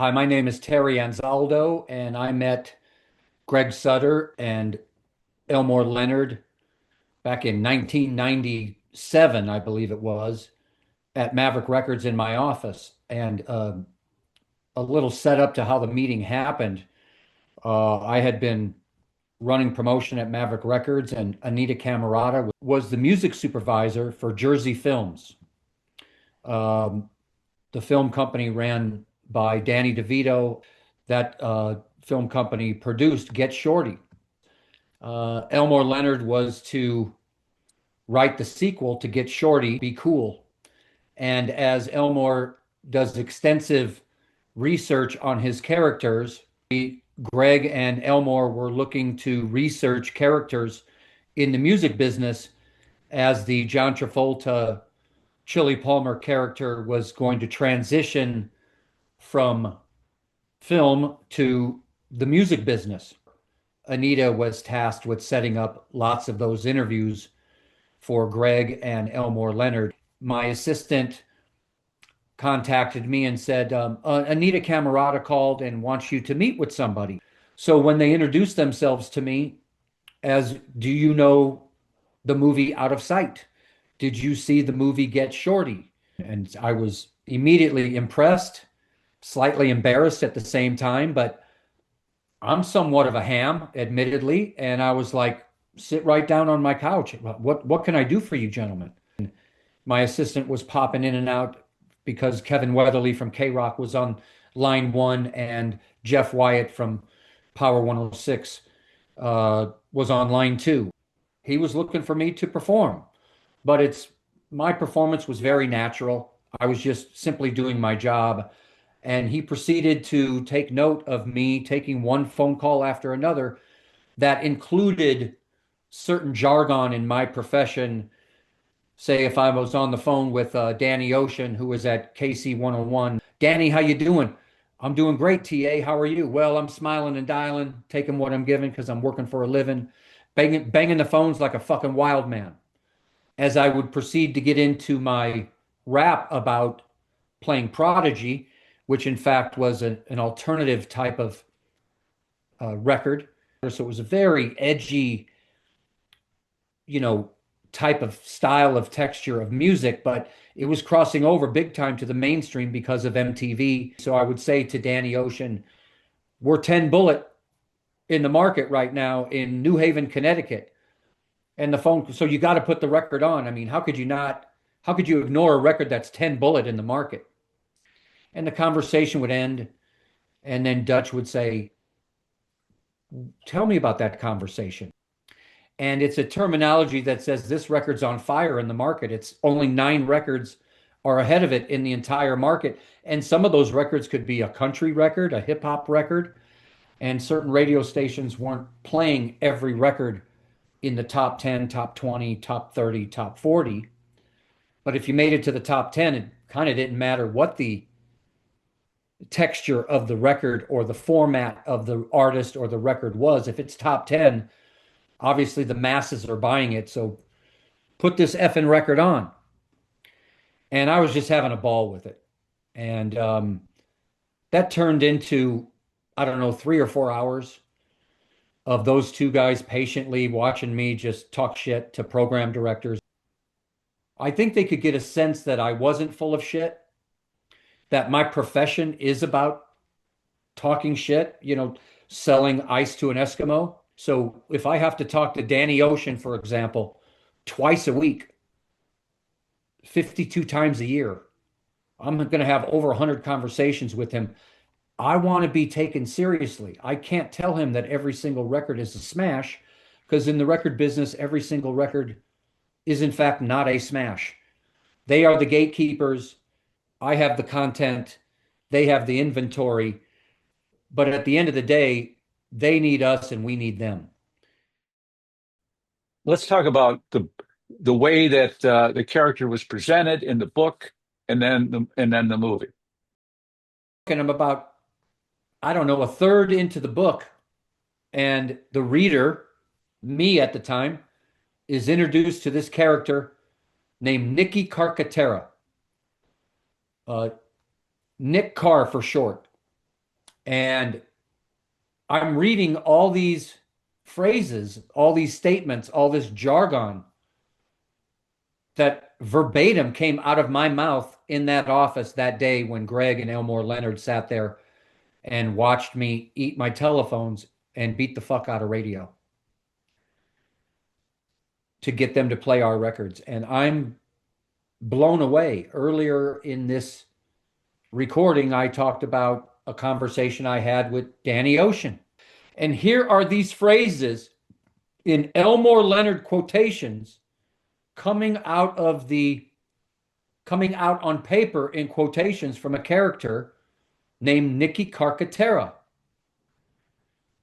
Hi, my name is Terry Anzaldo, and I met Greg Sutter and Elmore Leonard back in 1997, I believe it was, at Maverick Records in my office. And a little setup to how the meeting happened. I had been running promotion at Maverick Records, and Anita Camarata was the music supervisor for Jersey Films. Um, the film company ran by Danny DeVito. That film company produced Get Shorty. Elmore Leonard was to write the sequel to Get Shorty, Be Cool. And as Elmore does extensive research on his characters, Greg and Elmore were looking to research characters in the music business as the John Travolta Chili Palmer character was going to transition from film to the music business. Anita was tasked with setting up lots of those interviews for Greg and Elmore Leonard. My assistant contacted me and said, Anita Camarata called and wants you to meet with somebody. So when they introduced themselves to me as, do you know the movie Out of Sight? Did you see the movie Get Shorty? And I was immediately impressed, slightly embarrassed at the same time, but I'm somewhat of a ham, admittedly, and I was like, sit right down on my couch. What can I do for you, gentlemen? My assistant was popping in and out because Kevin Weatherly from K-Rock was on line one, and Jeff Wyatt from Power 106 was on line two. He was looking for me to perform, but my performance was very natural. I was just simply doing my job. And he proceeded to take note of me taking one phone call after another that included certain jargon in my profession. Say if I was on the phone with Danny Ocean, who was at KC 101. Danny, how you doing? I'm doing great, TA. How are you? Well, I'm smiling and dialing, taking what I'm given because I'm working for a living, banging the phones like a fucking wild man. As I would proceed to get into my rap about playing Prodigy, which in fact was an alternative type of record. So it was a very edgy, you know, type of style of texture of music, but it was crossing over big time to the mainstream because of MTV. So I would say to Danny Ocean, we're 10 bullet in the market right now in New Haven, Connecticut. And the phone, so you got to put the record on. I mean, how could you ignore a record that's 10 bullet in the market? And the conversation would end. And then Dutch would say, tell me about that conversation. And it's a terminology that says this record's on fire in the market. It's only 9 records are ahead of it in the entire market. And some of those records could be a country record, a hip hop record. And certain radio stations weren't playing every record in the top 10, top 20, top 30, top 40. But if you made it to the top 10, it kind of didn't matter what the texture of the record or the format of the artist or the record was. If it's top 10, obviously the masses are buying it. So put this effing record on. And I was just having a ball with it. And that turned into, I don't know, 3 or 4 hours of those two guys patiently watching me just talk shit to program directors. I think they could get a sense that I wasn't full of shit, that my profession is about talking shit, selling ice to an Eskimo. So if I have to talk to Danny Ocean, for example, twice a week, 52 times a year, I'm going to have over 100 conversations with him. I want to be taken seriously. I can't tell him that every single record is a smash because in the record business, every single record is in fact not a smash. They are the gatekeepers. I have the content. They have the inventory. But at the end of the day, they need us and we need them. Let's talk about the way that the character was presented in the book and then the movie. And I'm about, I don't know, a third into the book. And the reader, me at the time, is introduced to this character named Nicky Carr, Nick Carr for short. And I'm reading all these phrases, all these statements, all this jargon that verbatim came out of my mouth in that office that day when Greg and Elmore Leonard sat there and watched me eat my telephones and beat the fuck out of radio to get them to play our records. And I'm blown away. Earlier in this recording, I talked about a conversation I had with Danny Ocean. And here are these phrases in Elmore Leonard quotations coming out of the coming out on paper in quotations from a character named Nicky Carr.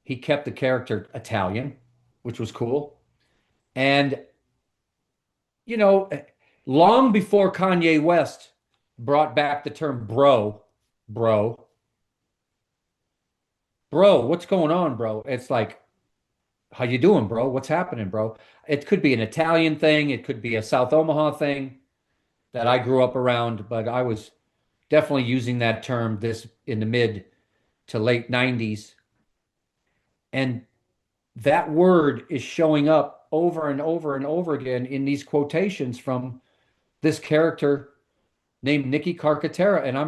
He kept the character Italian, which was cool. And, you know, long before Kanye West brought back the term bro, bro, what's going on, bro? It's like, how you doing, bro? What's happening, bro? It could be an Italian thing. It could be a South Omaha thing that I grew up around, but I was definitely using that term this in the mid to late 90s. And that word is showing up over and over and over again in these quotations from this character named Nicky Carr. And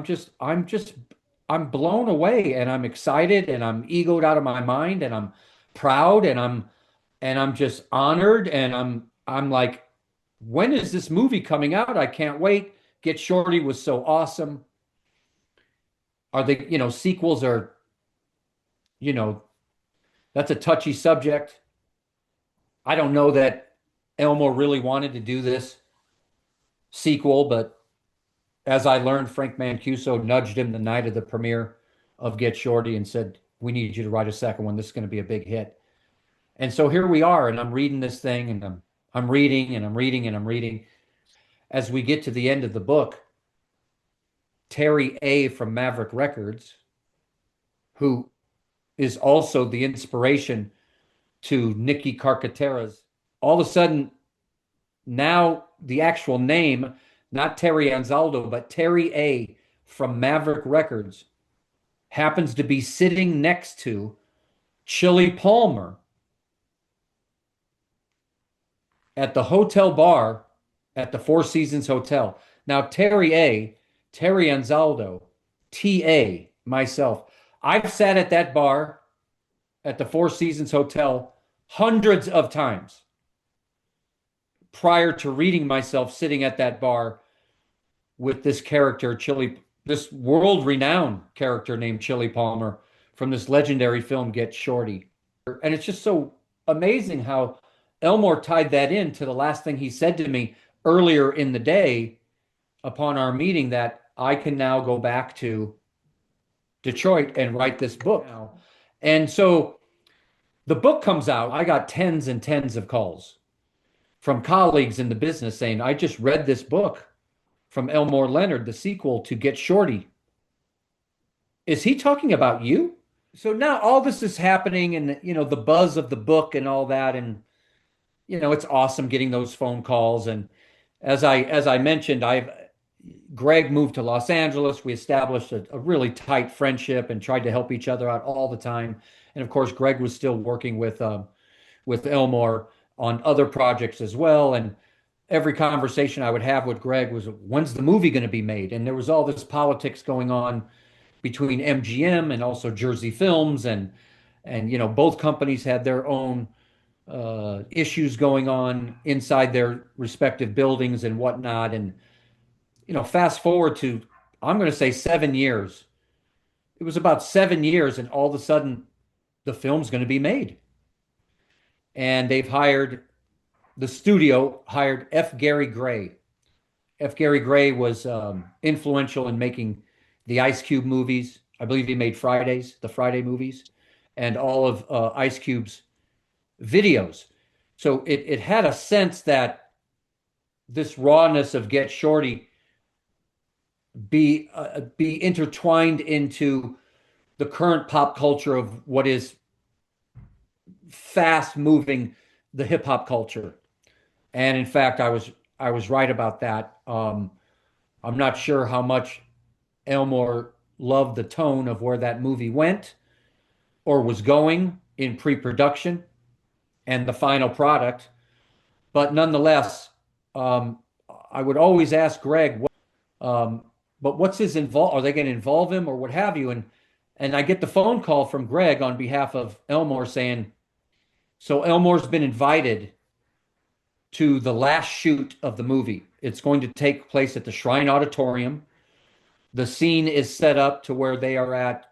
I'm blown away and I'm excited and I'm egoed out of my mind and I'm proud and I'm just honored and I'm like, when is this movie coming out? I can't wait. Get Shorty was so awesome. Are they, sequels are, you know, that's a touchy subject. I don't know that Elmore really wanted to do this sequel, but as I learned, Frank Mancuso nudged him the night of the premiere of Get Shorty and said, "We need you to write a second one. This is going to be a big hit." And so here we are, and I'm reading this thing, and I'm reading and I'm reading and I'm reading. As we get to the end of the book, Terry A. from Maverick Records, who is also the inspiration to Nicky Carcaterra's, all of a sudden, now the actual name, not Terry Anzaldo, but Terry A. from Maverick Records, happens to be sitting next to Chili Palmer at the hotel bar at the Four Seasons Hotel. Now, Terry Anzaldo, T.A., myself, I've sat at that bar at the Four Seasons Hotel hundreds of times prior to reading myself sitting at that bar with this character, this world-renowned character named Chili Palmer from this legendary film, Get Shorty. And it's just so amazing how Elmore tied that in to the last thing he said to me earlier in the day upon our meeting, that I can now go back to Detroit and write this book now. And so the book comes out. I got tens and tens of calls from colleagues in the business saying, "I just read this book from Elmore Leonard, the sequel to Get Shorty. Is he talking about you?" So now all this is happening and, the buzz of the book and all that. And, it's awesome getting those phone calls. And as I mentioned, Greg moved to Los Angeles. We established a really tight friendship and tried to help each other out all the time. And of course, Greg was still working with Elmore on other projects as well. And every conversation I would have with Greg was, when's the movie going to be made? And there was all this politics going on between MGM and also Jersey Films, and both companies had their own issues going on inside their respective buildings and whatnot. And fast forward to, I'm going to say 7 years. It was about 7 years, and all of a sudden, the film's going to be made. And the studio hired F. Gary Gray. F. Gary Gray was influential in making the Ice Cube movies. I believe he made the Friday movies, and all of Ice Cube's videos. So it had a sense that this rawness of Get Shorty be intertwined into the current pop culture of what is fast moving, the hip hop culture. And in fact, I was right about that. I'm not sure how much Elmore loved the tone of where that movie went or was going in pre-production and the final product. But nonetheless, um, I would always ask Greg, um, but what's his involve? Are they going to involve him or what have you? And I get the phone call from Greg on behalf of Elmore saying, so Elmore's been invited to the last shoot of the movie. It's going to take place at the Shrine Auditorium. The scene is set up to where they are at,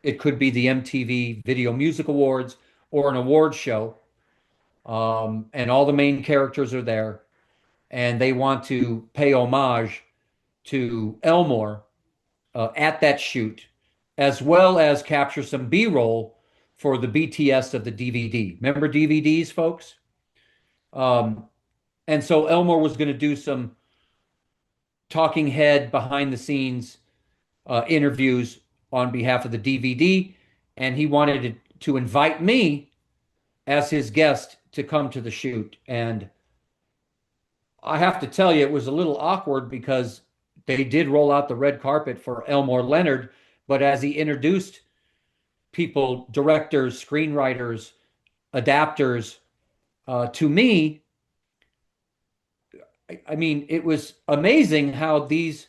it could be the MTV Video Music Awards or an award show. And all the main characters are there. And they want to pay homage to Elmore at that shoot, as well as capture some B-roll for the BTS of the DVD. Remember DVDs, folks? Um, and so Elmore was going to do some talking head behind the scenes interviews on behalf of the DVD, and he wanted to invite me as his guest to come to the shoot. And I have to tell you, it was a little awkward because they did roll out the red carpet for Elmore Leonard, but as he introduced people, directors, screenwriters, adapters, to me, I mean, it was amazing how these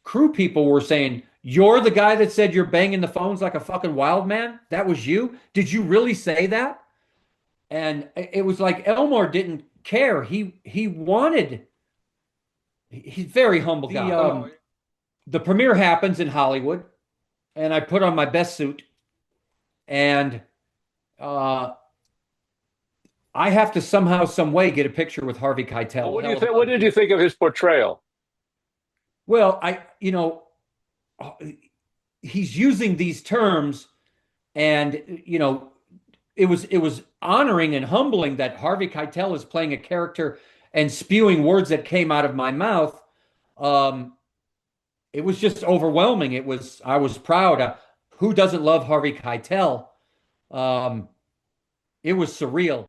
crew people were saying, "You're the guy that said you're banging the phones like a fucking wild man? That was you? Did you really say that?" And it was like Elmore didn't care. He wanted. He's a very humble guy. The premiere happens in Hollywood, and I put on my best suit, and uh, I have to somehow, some way, get a picture with Harvey Keitel. What do you think? What did you think of his portrayal? Well, he's using these terms, and it was honoring and humbling that Harvey Keitel is playing a character and spewing words that came out of my mouth. It was just overwhelming. I was proud. Who doesn't love Harvey Keitel? It was surreal.